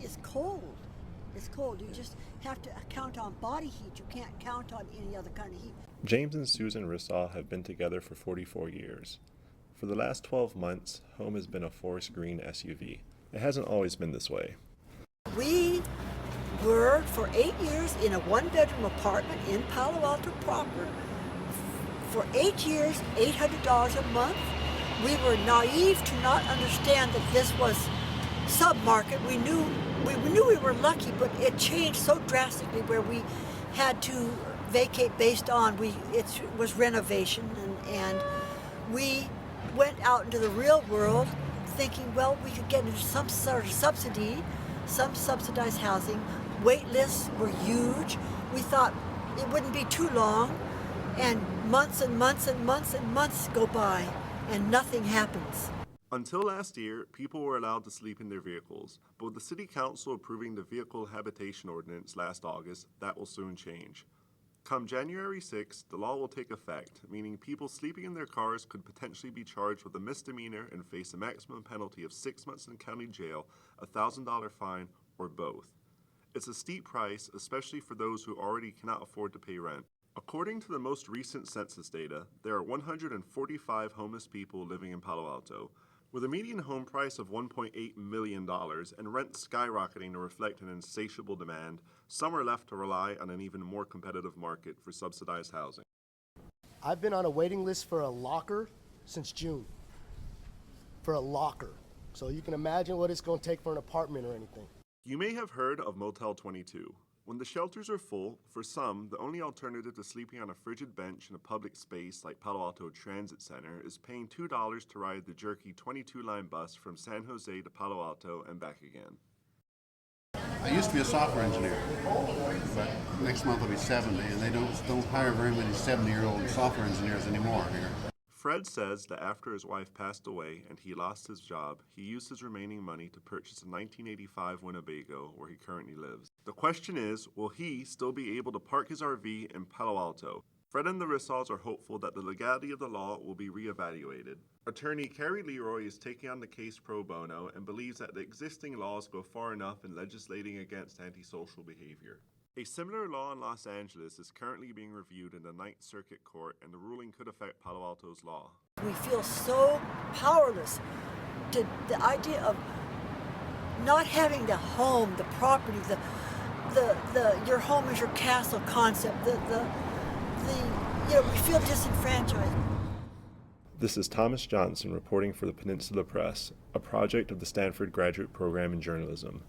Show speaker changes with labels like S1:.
S1: it's cold. It's cold. You just have to count on body heat. You can't count on any other kind of heat.
S2: James and Susan Russaw have been together for 44 years. For the last 12 months, home has been a forest green SUV. It hasn't always been this way.
S1: We were for 8 years in a one-bedroom apartment in Palo Alto proper. For 8 years, $800 a month. We were naive to not understand that this was sub-market. We knew we were lucky, but it changed so drastically where we had to vacate based on it was renovation, and we went out into the real world thinking, well, we could get into some sort of subsidy, some subsidized housing. Wait lists were huge. We thought it wouldn't be too long, and months and months and months and months go by, and nothing happens.
S2: Until last year, people were allowed to sleep in their vehicles, but with the City Council approving the Vehicle Habitation Ordinance last August, that will soon change. Come January 6th, the law will take effect, meaning people sleeping in their cars could potentially be charged with a misdemeanor and face a maximum penalty of 6 months in county jail, a $1,000 fine, or both. It's a steep price, especially for those who already cannot afford to pay rent. According to the most recent census data, there are 145 homeless people living in Palo Alto. With a median home price of $1.8 million and rent skyrocketing to reflect an insatiable demand, some are left to rely on an even more competitive market for subsidized housing.
S3: I've been on a waiting list for a locker since June. For a locker. So you can imagine what it's going to take for an apartment or anything.
S2: You may have heard of Motel 22. When the shelters are full, for some, the only alternative to sleeping on a frigid bench in a public space like Palo Alto Transit Center is paying $2 to ride the jerky 22-line bus from San Jose to Palo Alto and back again.
S4: I used to be a software engineer, but next month I'll be 70, and they don't hire very many 70-year-old software engineers anymore here.
S2: Fred says that after his wife passed away and he lost his job, he used his remaining money to purchase a 1985 Winnebago where he currently lives. The question is, will he still be able to park his RV in Palo Alto? Fred and the Russaws are hopeful that the legality of the law will be reevaluated. Attorney Carrie Leroy is taking on the case pro bono and believes that the existing laws go far enough in legislating against antisocial behavior. A similar law in Los Angeles is currently being reviewed in the Ninth Circuit Court, and the ruling could affect Palo Alto's law.
S1: We feel so powerless to the idea of not having the home, the property, the your home is your castle concept. We feel disenfranchised.
S2: This is Thomas Johnson reporting for the Peninsula Press, a project of the Stanford Graduate Program in Journalism.